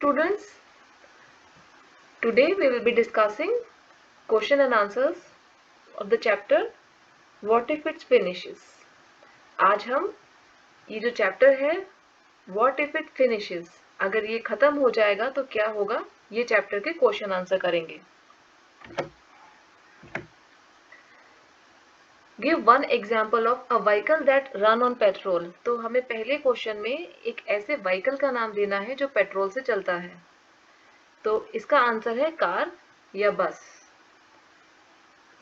Students, today we will be discussing question and answers of the chapter What if it finishes। आज हम ये जो chapter है What if it finishes, अगर ये खत्म हो जाएगा तो क्या होगा, ये चैप्टर के क्वेश्चन आंसर करेंगे। Give one example of a vehicle that run on petrol। तो हमें पहले क्वेश्चन में एक ऐसे व्हीकल का नाम देना है जो पेट्रोल से चलता है। तो इसका आंसर है कार या बस।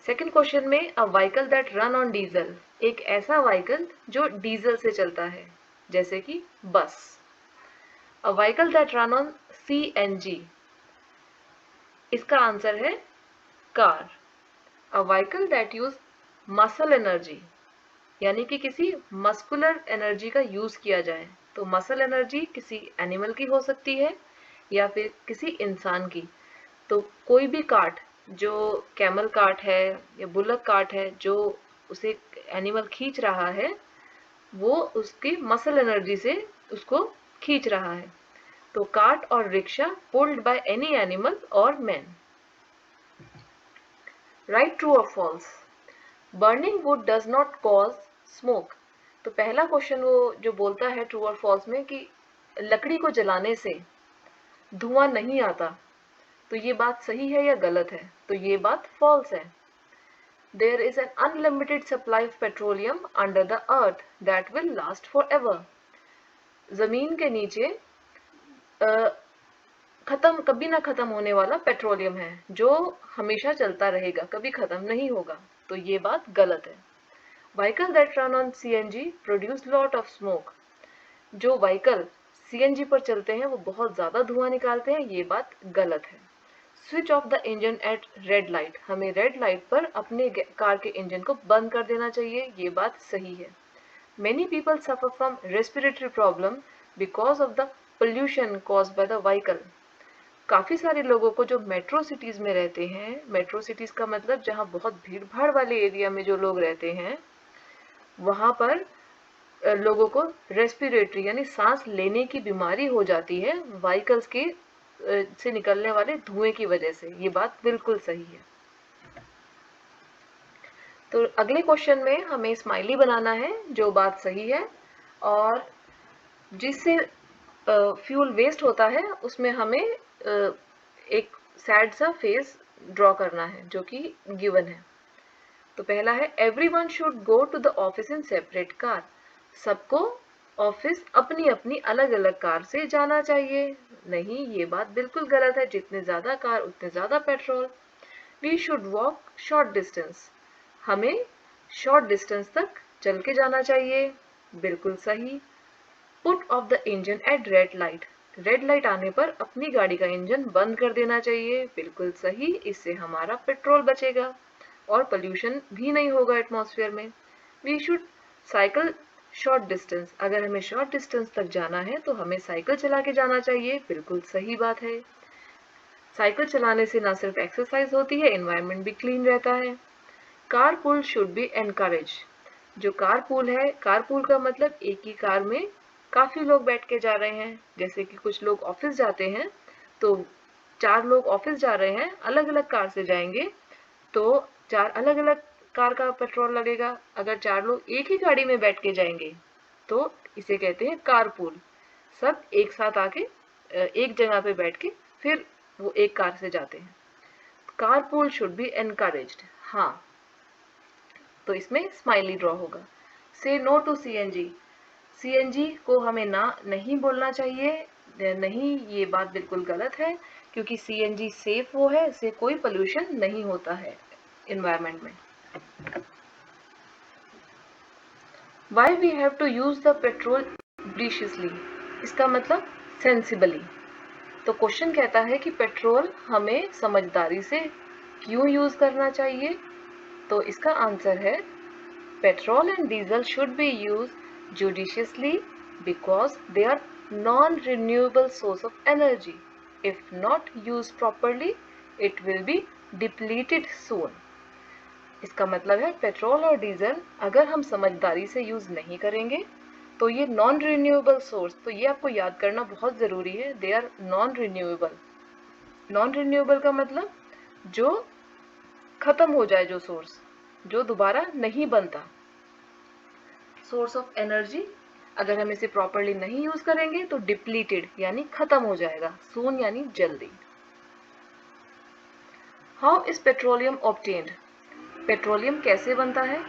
सेकेंड क्वेश्चन में a vehicle that run on diesel, एक ऐसा व्हीकल जो डीजल से चलता है जैसे कि बस। A vehicle that run on CNG, इसका आंसर है car. A vehicle that use muscle energy, यानी कि किसी मस्कुलर एनर्जी का यूज किया जाए। तो मसल एनर्जी किसी एनिमल की हो सकती है या फिर किसी इंसान की। तो कोई भी कार्ट, जो कैमल कार्ट है या बुलक कार्ट है, जो उसे एनिमल खींच रहा है, वो उसकी मसल एनर्जी से उसको खींच रहा है। तो कार्ट और rickshaw pulled by any animal और मैन। राइट, ट्रू और false. Burning wood does not cause smoke. तो पहला क्वेश्चन वो जो बोलता है ट्रू और फॉल्स में कि लकड़ी को जलाने से धुआं नहीं आता। तो ये बात सही है या गलत है? तो ये बात फॉल्स है। There is an unlimited supply of petroleum under the earth that will last forever। जमीन के नीचे कभी ना खत्म होने वाला पेट्रोलियम है जो हमेशा चलता रहेगा, कभी खत्म नहीं होगा। तो ये बात गलत है। Vehicle that run on CNG produce lot of smoke. जो व्हीकल सीएनजी पर चलते हैं वो बहुत ज्यादा धुआं निकालते हैं, ये बात गलत है। Switch off the engine at red light, हमें रेड लाइट पर अपने कार के इंजन को बंद कर देना चाहिए, ये बात सही है। Many people suffer from respiratory problem because of the pollution caused by the vehicle. काफ़ी सारे लोगों को जो मेट्रो सिटीज़ में रहते हैं, मेट्रो सिटीज़ का मतलब जहाँ बहुत भीड़ भाड़ वाले एरिया में जो लोग रहते हैं, वहाँ पर लोगों को रेस्पिरेटरी यानी सांस लेने की बीमारी हो जाती है व्हीकल्स के से निकलने वाले धुएं की वजह से। ये बात बिल्कुल सही है। तो अगले क्वेश्चन में हमें स्माइली बनाना है, जो बात सही है, और जिससे फ्यूल वेस्ट होता है उसमें हमें एक सैड सा फेस ड्रॉ करना है जो कि गिवन है। तो पहला है everyone should go to the office in separate car. सबको ऑफिस अपनी अपनी अलग अलग कार से जाना चाहिए। नहीं, ये बात बिल्कुल गलत है। जितने ज्यादा कार उतने ज्यादा petrol. We should walk short distance, हमें शॉर्ट डिस्टेंस तक चल के जाना चाहिए, बिल्कुल सही। Put off the engine at red light, red light आने पर अपनी गाड़ी का इंजन बंद कर देना चाहिए, बिल्कुल सही। इससे हमारा पेट्रोल बचेगा और पोल्यूशन भी नहीं होगा एटमॉस्फेयर में। We should cycle short distance, अगर हमें शॉर्ट डिस्टेंस तक जाना है तो हमें साइकिल चला के जाना चाहिए, बिल्कुल सही बात है। साइकिल चलाने से ना सिर्फ एक्सरसाइज होती है, एनवायरनमेंट भी क्लीन रहता है। Car pool should be encourage. जो कार पूल है, कार पूल का मतलब एक ही कार में काफी लोग बैठ के जा रहे हैं। जैसे कि कुछ लोग ऑफिस जाते हैं, तो 4 लोग ऑफिस जा रहे हैं, अलग अलग कार से जाएंगे, तो 4 अलग अलग कार का पेट्रोल लगेगा। अगर 4 लोग एक ही गाड़ी में बैठ के जाएंगे तो इसे कहते हैं कार पूल। सब एक साथ आके एक जगह पे बैठ के फिर वो एक कार से जाते हैं। Car pool should be encouraged, हाँ, तो इसमें स्माइली ड्रॉ होगा। से नो टू सीएनजी, सीएनजी को हमें ना नहीं बोलना चाहिए, नहीं, ये बात बिल्कुल गलत है, क्योंकि सीएनजी सेफ वो है, इससे कोई पोल्यूशन नहीं होता है एनवायरनमेंट में। Why we have to use the petrol judiciously, इसका मतलब सेंसिबली। तो क्वेश्चन कहता है कि पेट्रोल हमें समझदारी से क्यों यूज करना चाहिए। तो इसका आंसर है petrol and diesel should be used judiciously because they are non-renewable source of energy. If not used properly, it will be depleted soon. इसका मतलब है पेट्रोल और डीजल अगर हम समझदारी से यूज नहीं करेंगे तो ये नॉन रिन्यूएबल सोर्स, तो ये आपको याद करना बहुत ज़रूरी है, they are non renewable. Non renewable का मतलब जो खत्म हो जाए, जो सोर्स जो दोबारा नहीं बनता। सोर्स ऑफ एनर्जी अगर हम इसे प्रॉपरली नहीं यूज करेंगे तो डिप्लीटेड यानी खत्म हो जाएगा, सून यानी जल्दी। How is petroleum obtained? Petroleum कैसे बनता है?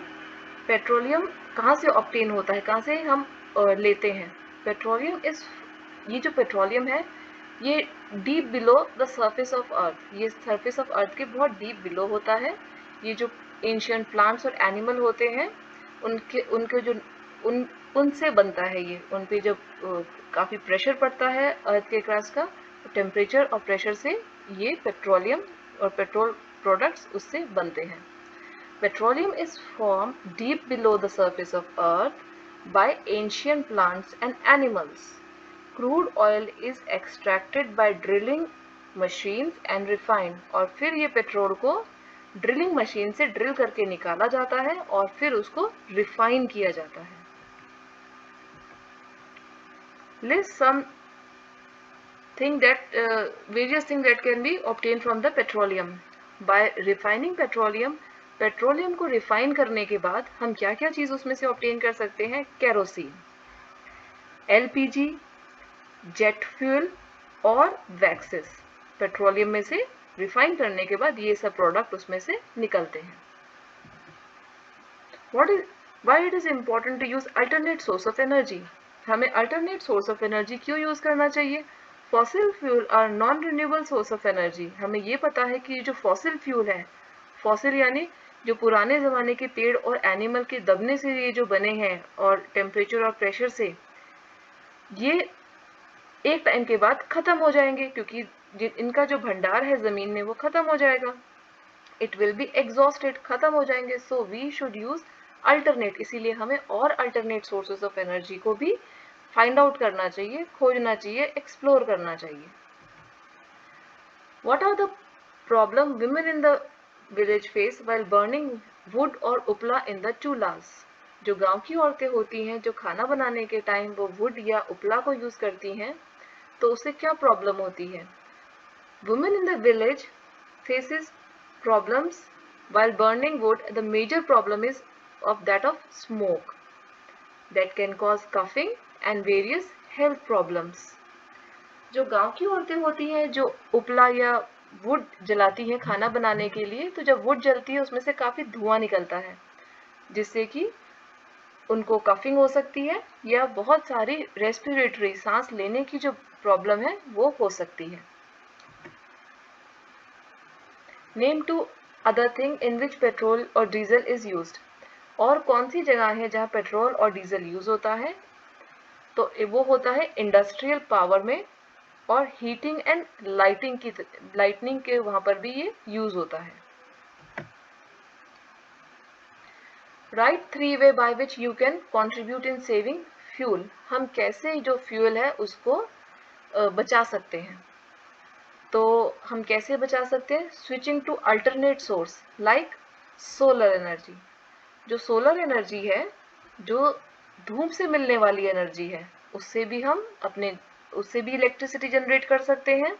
पेट्रोलियम कहाँ से ऑब्टेन होता है, कहाँ से हम लेते हैं? पेट्रोलियम इज, ये जो पेट्रोलियम है ये deep below the surface of earth, ये सरफेस ऑफ अर्थ के बहुत डीप बिलो होता है। ये जो एंशियंट प्लांट्स और एनिमल होते हैं उनके उनके जो उनसे बनता है ये। उन पे जब काफ़ी प्रेशर पड़ता है अर्थ के क्रस्ट का, टेम्परेचर और प्रेशर से ये पेट्रोलियम और पेट्रोल प्रोडक्ट्स उससे बनते हैं। Petroleum is formed deep below the surface of earth by ancient plants and animals. Crude oil is extracted by drilling machines and refined. और फिर ये पेट्रोल को ड्रिलिंग मशीन से ड्रिल करके निकाला जाता है और फिर उसको रिफाइन किया जाता है। List some various things that can be obtained from the petroleum. By refining petroleum, petroleum को रिफाइन करने के बाद हम क्या क्या चीज़ उसमें से ऑब्टेन कर सकते हैं? केरोसिन, एलपीजी, जेट फ्यूल और वैक्सेस। पेट्रोलियम में से रिफाइन करने के बाद ये सब प्रोडक्ट उसमें से निकलते हैं। Why it is important to use alternate source of energy? हमें अल्टरनेट सोर्स ऑफ एनर्जी क्यों यूज करना चाहिए? Fossil fuel are non renewable source of energy. हमें ये पता है कि जो फॉसिल फ्यूल है, फॉसिल यानी जो पुराने ज़माने के पेड़ और एनिमल के दबने से ये जो बने हैं और टेम्परेचर और प्रेशर से, ये एक टाइम के बाद ख़त्म हो जाएंगे क्योंकि इनका जो भंडार है ज़मीन में वो ख़त्म हो जाएगा। इट विल बी एग्जॉस्टेड, ख़त्म हो जाएंगे। So we should use alternate. इसीलिए हमें और अल्टरनेट सोर्सेज ऑफ एनर्जी को भी फाइंड आउट करना चाहिए, खोजना चाहिए, एक्सप्लोर करना चाहिए। What are the problem women in the village face while burning wood और उपला in the चूल्हास? जो गांव की औरतें होती हैं जो खाना बनाने के टाइम वो वुड या उपला को यूज करती हैं, तो उससे क्या प्रॉब्लम होती है? Women in the village faces problems while burning wood. The major problem is of smoke that can cause coughing and various health problems. जो गांव की औरतें होती हैं जो उपला या वुड जलाती हैं खाना बनाने के लिए, तो जब वुड जलती है उसमें से काफ़ी धुआं निकलता है जिससे कि उनको कफिंग हो सकती है या बहुत सारी रेस्पिरेटरी सांस लेने की जो प्रॉब्लम है वो हो सकती है। Name two other thing in which petrol और डीजल इज यूज्ड। और कौन सी जगह है जहाँ पेट्रोल और डीजल यूज होता है? तो वो होता है इंडस्ट्रियल पावर में और हीटिंग एंड लाइटनिंग के वहां पर भी ये यूज होता है। Right 3 way by which you can contribute in saving fuel. हम कैसे जो फ्यूल है उसको बचा सकते हैं? तो हम कैसे बचा सकते हैं? Switching to alternate source like solar energy. जो सोलर एनर्जी है, जो धूप से मिलने वाली एनर्जी है, उससे भी इलेक्ट्रिसिटी जनरेट कर सकते हैं।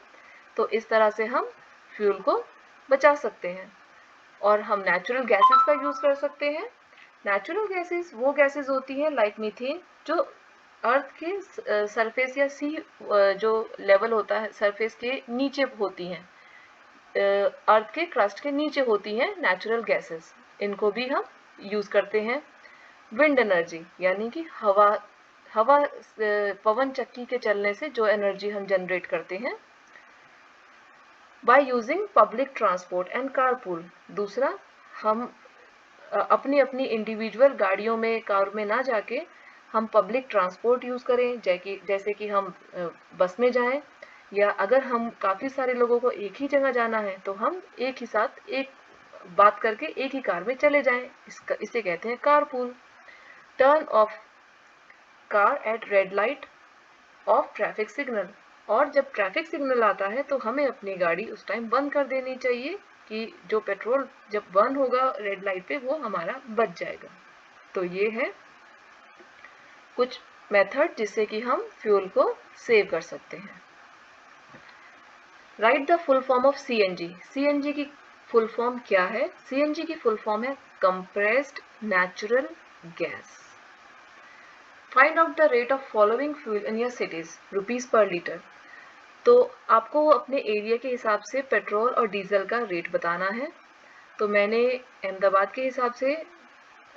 तो इस तरह से हम फ्यूल को बचा सकते हैं। और हम नेचुरल गैसेस का यूज़ कर सकते हैं। नेचुरल गैसेस वो गैसेस होती हैं लाइक मीथेन, जो अर्थ के सरफेस या सी जो लेवल होता है सरफेस के नीचे होती हैं, अर्थ के क्रस्ट के नीचे होती हैं नेचुरल गैसेस। इनको भी हम यूज़ करते हैं। विंड एनर्जी यानी कि हवा पवन चक्की के चलने से जो एनर्जी हम जनरेट करते हैं। By using public transport and carpool. दूसरा, हम अपनी अपनी इंडिविजुअल गाड़ियों में, कार में ना जाके हम पब्लिक ट्रांसपोर्ट यूज़ करें, जैसे कि हम बस में जाएं, या अगर हम काफ़ी सारे लोगों को एक ही जगह जाना है तो हम एक ही साथ एक बात करके एक ही कार में चले जाएं। इसे कहते हैं carpool. Turn off car eight red light of traffic signal. और जब ट्रैफिक सिग्नल आता है तो हमें अपनी गाड़ी उस टाइम बंद कर देनी चाहिए कि जो पेट्रोल जब बर्न होगा रेड लाइट पे वो हमारा बच जाएगा। तो ये है कुछ मेथड जिससे कि हम फ्यूल को सेव कर सकते हैं। Right the full form of CNG. CNG की फुल फॉर्म क्या है? सीएनजी की फुल फॉर्म है compressed natural gas. Find out the rate of following fuel in your cities, rupees per litre. तो आपको अपने एरिया के हिसाब से पेट्रोल और डीजल का रेट बताना है। तो मैंने अहमदाबाद के हिसाब से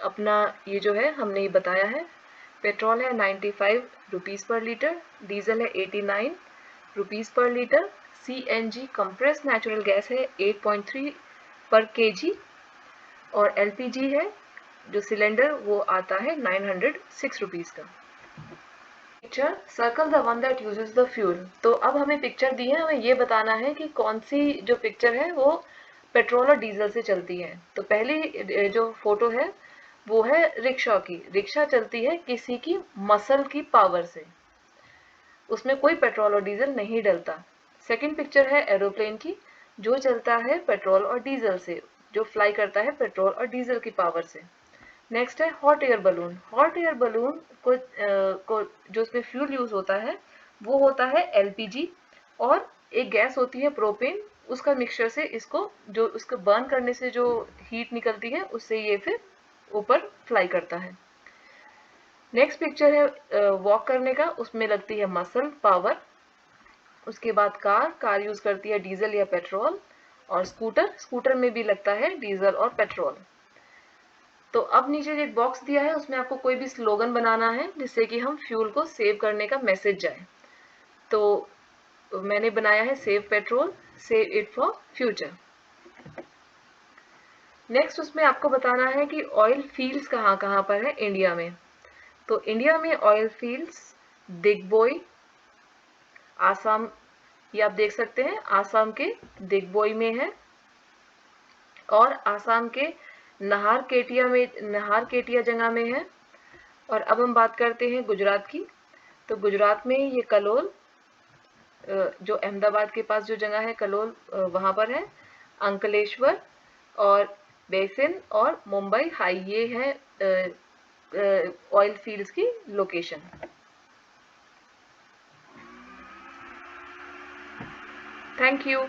अपना ये जो है हमने ये बताया है। पेट्रोल है 95 रुपीज़ पर लीटर, डीजल है 89 रुपीज़ पर litre, CNG compressed natural gas है 8.3 पर केजी, और एलपीजी है जो सिलेंडर वो आता है 906 रुपीज़ का। Picture circle the one that uses the fuel. तो अब हमें पिक्चर दी है, हमें ये बताना है कि कौन सी जो पिक्चर है वो पेट्रोल और डीजल से चलती है। तो पहली जो फोटो है वो है रिक्शा की। रिक्शा चलती है किसी की मसल की पावर से, उसमें कोई पेट्रोल और डीजल नहीं डलता। सेकंड पिक्चर है एरोप्लेन की, जो चलता है पेट्रोल और डीजल से, जो फ्लाई करता है पेट्रोल और डीजल की पावर से। नेक्स्ट है hot air balloon. Hot air balloon को जो उसमें फ्यूल यूज होता है वो होता है एलपीजी, और एक गैस होती है प्रोपेन, उसका मिक्सचर से इसको जो उसको बर्न करने से जो हीट निकलती है उससे ये फिर ऊपर फ्लाई करता है। नेक्स्ट पिक्चर है वॉक करने का, उसमें लगती है मसल पावर। उसके बाद कार यूज करती है डीजल या पेट्रोल, और स्कूटर में भी लगता है डीजल और पेट्रोल। तो अब नीचे एक बॉक्स दिया है, उसमें आपको कोई भी स्लोगन बनाना है जिससे कि हम फ्यूल को सेव करने का मैसेज जाए। तो मैंने बनाया है save petrol, save it for future. Next उसमें आपको बताना है कि ऑयल फील्ड्स कहाँ कहाँ पर है इंडिया में। तो इंडिया में ऑयल फील्ड्स दिग्बोई, आसाम, ये आप देख सकते हैं आसाम के दिग्बोई में है, और आसाम के नहारकेटिया जगह में है। और अब हम बात करते हैं गुजरात की। तो गुजरात में ये कलोल, जो अहमदाबाद के पास जो जगह है कलोल, वहाँ पर है। अंकलेश्वर और बेसिन और मुंबई हाई, ये है ऑयल फील्ड्स की लोकेशन। Thank you.